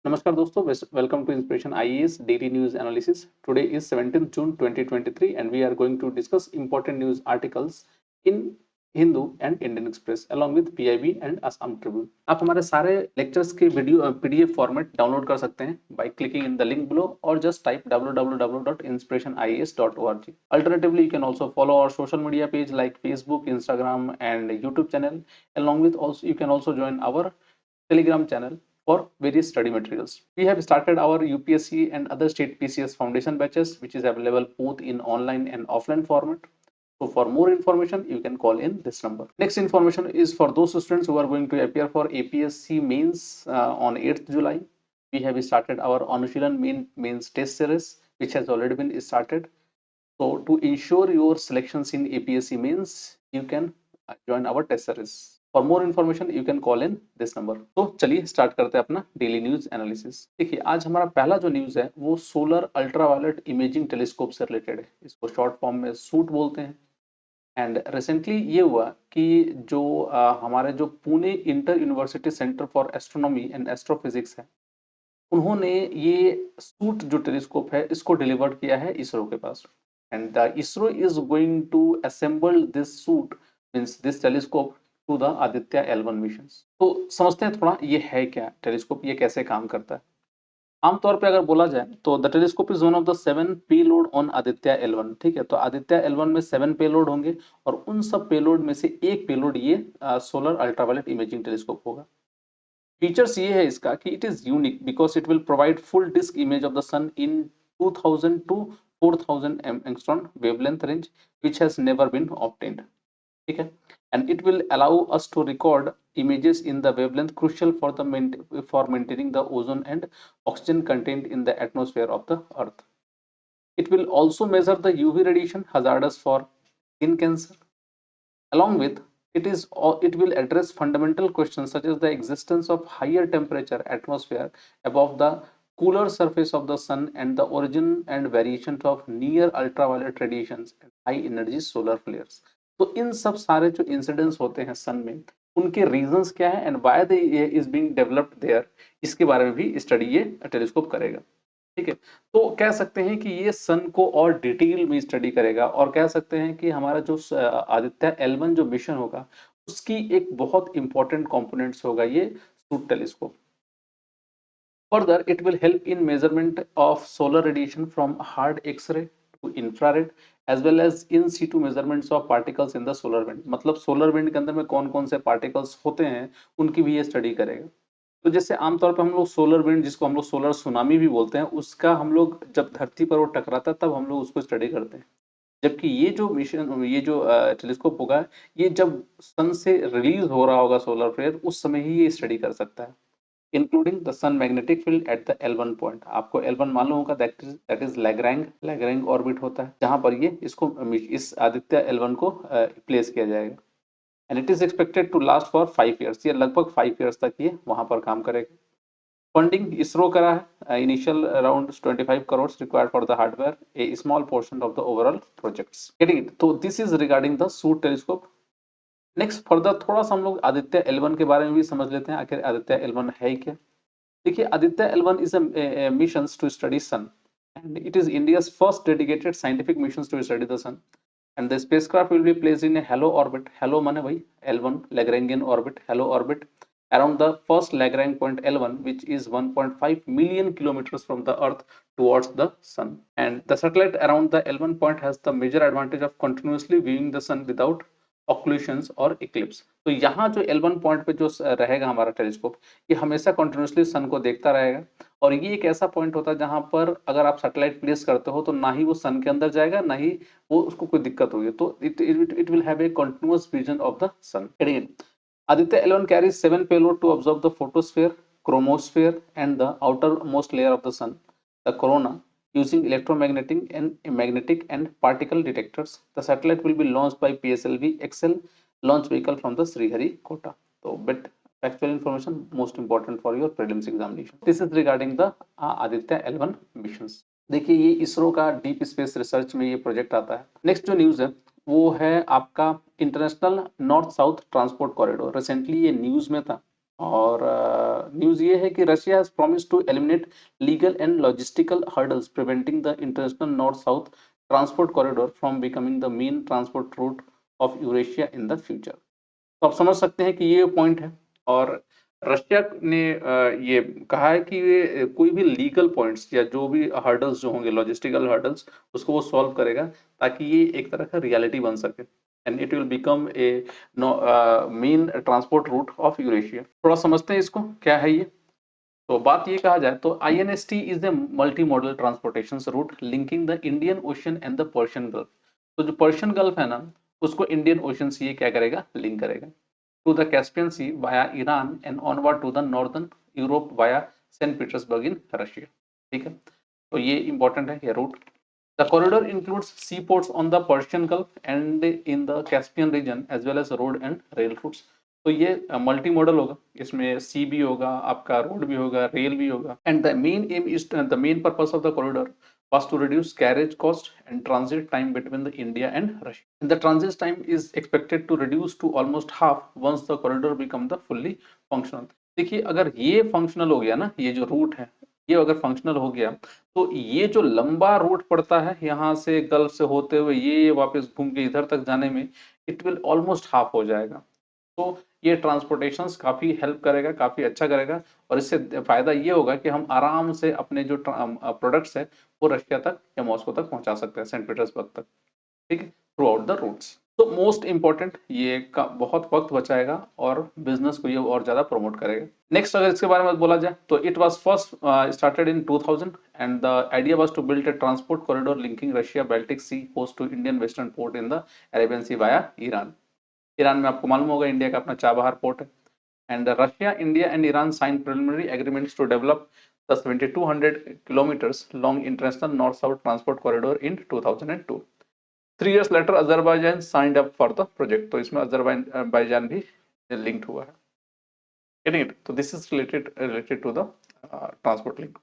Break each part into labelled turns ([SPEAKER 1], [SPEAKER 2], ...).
[SPEAKER 1] नमस्कार दोस्तों, welcome to inspiration IAS daily news analysis. Today is 17th June 2023 and we are going to discuss important news articles in Hindu and Indian Express along with PIB and Assam Tribune. आप हमारे सारे lectures के video PDF format download कर सकते हैं by clicking in the link below or just type www.inspirationias.org. Alternatively, you can also follow our social media page like Facebook, Instagram and YouTube channel. Along with also you can also join our Telegram channel for various study materials. We have started our UPSC and other state PCS foundation batches, which is available both in online and offline format. So for more information, you can call in this number. Next information is for those students who are going to appear for APSC mains on 8th July. We have started our Anushilan mains test series, which has already been started. So to ensure your selections in APSC mains, you can join our test series. For more information you can call in this number. तो चलिए start करते हैं अपना daily news analysis. देखिए, आज हमारा पहला जो न्यूज है वो सोलर अल्ट्रावायलेट इमेजिंग टेलीस्कोप से रिलेटेड है. इसको शॉर्ट फॉर्म में सूट बोलते हैं. एंड रिसेंटली ये हुआ कि जो हमारे जो Pune inter university centre for astronomy and astrophysics है, उन्होंने ये सूट जो टेलीस्कोप है इसको डिलीवर किया है इसरो के पास. And the ISRO is going to assemble this SUIT means this telescope to the Aditya L1 mission. तो समझते हैं थोड़ा ये है क्या टेलीस्कोप, ये कैसे काम करता है. आमतौर पे अगर बोला जाए तो the telescope is one of the 7 payload on Aditya L1. ठीक है, तो आदित्य L1 में 7 पेलोड होंगे और उन सब पेलोड में से एक पेलोड ये सोलर अल्ट्रावायलेट इमेजिंग टेलीस्कोप होगा. फीचर्स ये है इसका कि it is unique because it will provide full disk image of the sun in 2000 to 4000 angstrom wavelength range which has never been obtained. ठीक है, and it will allow us to record images in the wavelength crucial for maintaining the ozone and oxygen content in the atmosphere of the earth. It will also measure the UV radiation hazardous for skin cancer. Along with it will address fundamental questions such as the existence of higher temperature atmosphere above the cooler surface of the sun and the origin and variation of near ultraviolet radiations and high energy solar flares. तो इन सब सारे जो incidents होते हैं सन में, उनके reasons क्या है and why they is being developed there, इसके बारे में भी स्टडी ये टेलीस्कोप करेगा. ठीक है, तो कह सकते हैं कि ये सन को और डिटेल में स्टडी करेगा और कह सकते हैं कि हमारा जो आदित्य L1 जो मिशन होगा उसकी एक बहुत इंपॉर्टेंट कंपोनेंट्स होगा ये SUIT telescope. Further it will help in measurement of solar radiation from hard x-ray to infrared as well as in situ measurements of particles in the solar wind. मतलब solar wind के अंदर में कौन कौन से particles होते हैं उनकी भी ये स्टडी करेगा. तो जैसे आमतौर पर हम लोग सोलर विंड, जिसको हम लोग सोलर सुनामी भी बोलते हैं, उसका हम लोग जब धरती पर वो टकराता है तब हम लोग उसको स्टडी करते हैं. जबकि ये जो मिशन, ये जो टेलीस्कोप होगा, ये जब सन से रिलीज हो रहा होगा सोलर फ्लेयर, उस समय ही ये स्टडी कर सकता है, including the sun magnetic field at the L1 point. आपको L1 मालूम होगा, दैट इज लैग्रैंग ऑर्बिट होता है जहां पर ये इसको इस आदित्य L1 को प्लेस किया जाएगा. And it is expected to last for 5 years. ये लगभग 5 years तक ये वहां पर काम करेगा. फंडिंग इसरो करा है, initial around 25 crores required for the hardware, a small portion of the overall projects. Getting it? तो this is regarding the SUIT telescope. Next further थोड़ा सा हम लोग आदित्य L1 के बारे में भी समझ लेते हैं, आखिर आदित्य L1 है क्या. देखिए, Aditya L1 is a missions to study sun, and it is India's first dedicated scientific missions to study the sun. And the spacecraft will be placed in a halo orbit. Halo माने भाई L1 Lagrangian orbit, halo orbit around the first Lagrange point L1, which is 1.5 million kilometers from the Earth towards the sun. And the satellite around the L1 point has the major advantage of continuously viewing the sun without ऑक्लूशंस और Eclipse. तो यहाँ जो L1 point पे जो रहेगा हमारा telescope, ये हमेशा कंटिन्यूसली सन को देखता रहेगा. और ये एक ऐसा पॉइंट होता है जहां पर अगर आप सैटेलाइट प्लेस करते हो तो ना ही वो सन के अंदर जाएगा, ना ही वो उसको कोई दिक्कत होगी. तो it will have a continuous vision of the sun. Aditya L1 carries 7 payload to observe the photosphere, chromosphere and the outermost layer of the sun, the corona, using electromagnetic and particle detectors. The satellite will be launched by PSLV XL launch vehicle from the Sriharikota. So, bit factual information most important for your prelims examination. This is regarding the Aditya L1 missions. देखिए, ये इसरो का deep space research में ये project आता है. Next जो news है वो है आपका international north south transport corridor. Recently ये न्यूज में था और न्यूज़ ये है कि Russia has promised to eliminate legal and logistical hurdles preventing the international north south transport corridor from becoming the main transport route of Eurasia in the future. तो आप समझ सकते हैं कि ये पॉइंट है। और रशिया ने ये कहा है कि ये कोई भी लीगल पॉइंट्स या जो भी हर्डल्स जो होंगे लॉजिस्टिकल हर्डल्स उसको वो सॉल्व करेगा ताकि ये एक तरह का रियलिटी बन सके and it will become a main transport route of Eurasia. थोड़ा समझते हैं इसको क्या है ये। तो बात ये कहा जाए तो INST is the multi modal transportation route linking the Indian Ocean and the Persian Gulf. तो जो पर्शियन गल्फ है ना उसको इंडियन ओशन से ये क्या करेगा, लिंक करेगा to the Caspian Sea via Iran and onward to the northern Europe via Saint Petersburg in Russia. ठीक है, तो ये इंपॉर्टेंट है ये रूट। The corridor includes seaports on the Persian Gulf and in the Caspian region as well as road and rail routes। तो ये multi modal होगा, इसमें सी भी होगा, आपका रोड भी होगा, रेल भी होगा। And the main M is the main purpose of the corridor was to reduce carriage cost and transit time between the India and Russia. And the transit time is expected to reduce to almost half once the corridor become the fully functional। देखिए अगर ये functional हो गया ना, ये जो root है ये अगर फंक्शनल हो गया तो ये जो लंबा रूट पड़ता है यहाँ से गल्फ से होते हुए ये वापस घूम के इधर तक जाने में इट विल ऑलमोस्ट हाफ हो जाएगा। तो ये ट्रांसपोर्टेशन काफी हेल्प करेगा, काफी अच्छा करेगा और इससे फायदा ये होगा कि हम आराम से अपने जो प्रोडक्ट्स है वो रशिया तक या मॉस्को तक पहुंचा सकते हैं, सेंट पीटर्सबर्ग तक। ठीक है, थ्रू आउट द रूट्स। तो मोस्ट इंपॉर्टेंट ये का बहुत वक्त बचाएगा और बिजनेस को ये और ज्यादा प्रमोट करेगा। नेक्स्ट अगर इसके बारे में बोला जाए तो it was first started in 2000 and the idea was to build a transport corridor linking Russia Baltic Sea coast to Indian western port in the Arabian Sea via Iran. Iran में आपको मालूम होगा इंडिया का अपना Chabahar port है। And Russia, India and Iran signed preliminary agreements to develop the 7,200 kilometers long international north-south transport corridor in 2002। 3 years later, Azerbaijan signed up for the project। तो इसमें Azerbaijan भी लिंक्ड हुआ है। Getting it? So this is related to the transport link।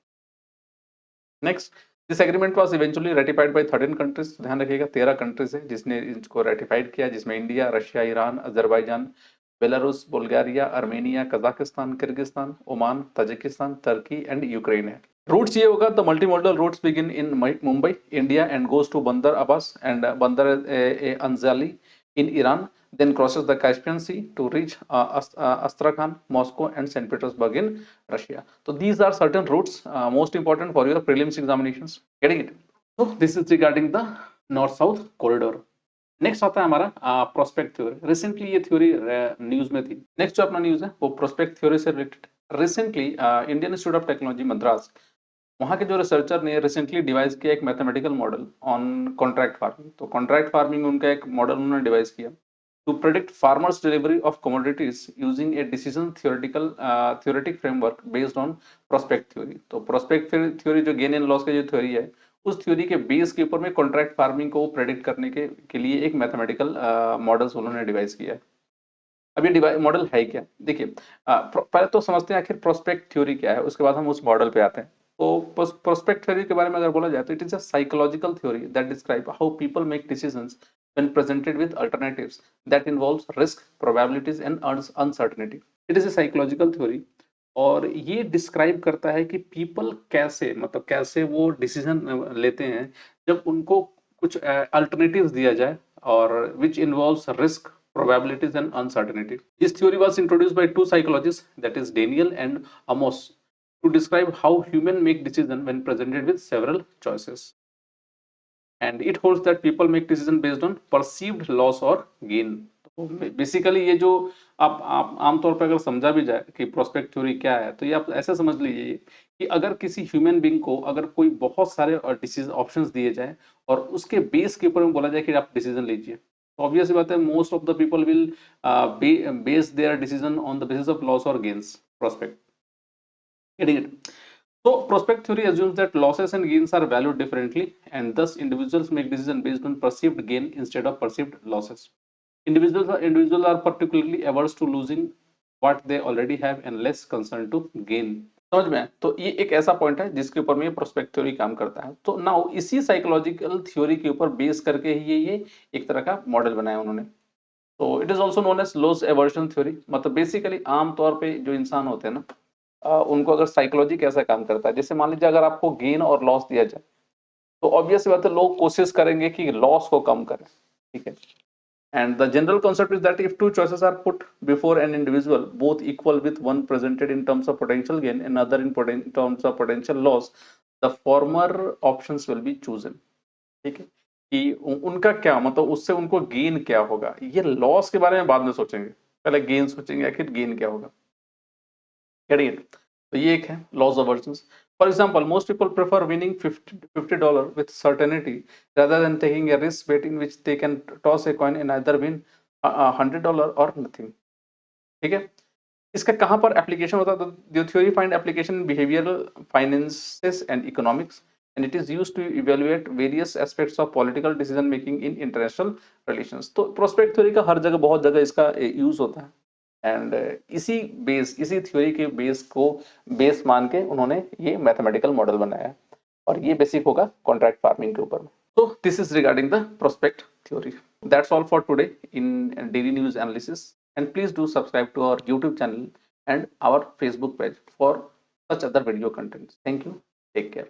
[SPEAKER 1] Next, this agreement was eventually ratified by 13 कंट्रीज। ध्यान रखिएगा 13 countries है जिसने इसको रेटिफाइड किया, जिसमें India, Russia, Iran, Azerbaijan, Belarus, Bulgaria, Armenia, Kazakhstan, Kyrgyzstan, Oman, Tajikistan, Turkey and Ukraine है। Routes ये होगा तो multi modal routes begin in Mumbai India and goes to Bandar Abbas and Bandar Anzali in Iran, then crosses the Caspian Sea to reach Astrakhan, Moscow and St. Petersburg in Russia। So these are certain routes most important for your prelims examinations। Getting it? So this is regarding the north-south corridor। Next आता है हमारा prospect theory. Recently ये theory news में थी। Next जो अपना news है वो प्रोस्पेक्ट थ्योरी से related. Recently Indian Institute of Technology Madras, वहाँ के जो रिसर्चर ने रिसेंटली डिवाइस किया एक mathematical model on contract farming. तो कॉन्ट्रैक्ट फार्मिंग उनका एक मॉडल उन्होंने डिवाइस किया to predict farmers delivery of commodities using a decision theoretic framework based on prospect theory. तो प्रोस्पेक्ट थ्योरी जो गेन एंड लॉस का जो थ्योरी है उस थ्योरी के बेस के ऊपर में कॉन्ट्रैक्ट फार्मिंग को प्रेडिक्ट करने के लिए एक मैथमेटिकल मॉडल्स उन्होंने डिवाइस किया है। अब ये मॉडल है क्या, देखिए पहले तो समझते हैं आखिर प्रोस्पेक्ट थ्योरी क्या है, उसके बाद हम उस मॉडल पे आते हैं। तो प्रोस्पेक्ट थ्योरी के बारे में अगर बोला जाए तो it is a psychological theory that describe how people make decisions when presented with alternatives that involves risk, probabilities and uncertainty। it is a psychological theory और ये डिस्क्राइब करता है कि पीपल कैसे मतलब कैसे वो डिसीजन लेते हैं जब उनको कुछ अल्टरनेटिव्स दिया जाए और which involves risk, probabilities and uncertainty। This theory was introduced by two psychologists, that is Daniel and Amos, to describe how humans make decisions when presented with several choices। And it holds that people make decisions based on perceived loss or gain। तो basically ये जो आप आमतौर पर अगर समझा भी जाए कि प्रोस्पेक्ट थ्योरी क्या है तो ये आप ऐसे समझ लीजिए कि अगर किसी ह्यूमन बीइंग को अगर कोई बहुत सारे डिसीजन ऑप्शंस दिए जाए और उसके बेस के ऊपर में बोला जाए कि आप डिसीजन लीजिए, तो ऑब्वियस बात है most of the people will base their decision on the basis of loss और gains prospect. Getting it? So prospect theory assumes that losses and gains are valued differently and thus individuals make decisions based on perceived gain instead of perceived losses। Individuals are particularly averse to losing what they already have and less concerned to gain। समझ में आया? तो ये एक ऐसा point है जिसके ऊपर में प्रोस्पेक्ट थ्योरी काम करता है। तो नाउ इसी साइकोलॉजिकल थ्योरी के ऊपर बेस करके ही ये एक तरह का मॉडल बनाया उन्होंने। तो it is also known as loss aversion theory. मतलब बेसिकली आमतौर पे जो इंसान होते हैं ना, उनको अगर साइकोलॉजी कैसा काम करता है, जैसे मान लीजिए अगर आपको गेन और लॉस दिया जाए, तो ऑब्वियस बात है लोग कोशिश करेंगे कि लॉस को कम करें, ठीक है। And the general concept is that if two choices are put before an individual, both equal with one presented in terms of potential gain and other in terms of potential loss, the former options will be chosen। ठीक है, कि उनका क्या मतलब उससे उनको gain क्या होगा, ये लॉस के बारे में बाद में सोचेंगे, पहले गेन सोचेंगे आखिर गेन क्या होगा। Getting it? तो ये एक है loss aversions. For example, most people prefer winning $50 with certainty rather than taking a risk bet in which they can toss a coin and either win $100 or nothing। ठीक है, इसका कहाँ पर एप्लीकेशन होता है? The theory find application in behavioral finances and economics, and it is used to evaluate various aspects of political decision making in international relations। तो prospect theory का हर जगह बहुत जगह इसका यूज होता है। एंड इसी थ्योरी के बेस को बेस मान के उन्होंने ये मैथमेटिकल मॉडल बनाया, और ये बेसिक होगा कॉन्ट्रैक्ट फार्मिंग के ऊपर। तो this is regarding the prospect theory. That's all for today in daily news analysis, and please do subscribe to our YouTube channel and our Facebook page for such other video contents. Thank you. Take care.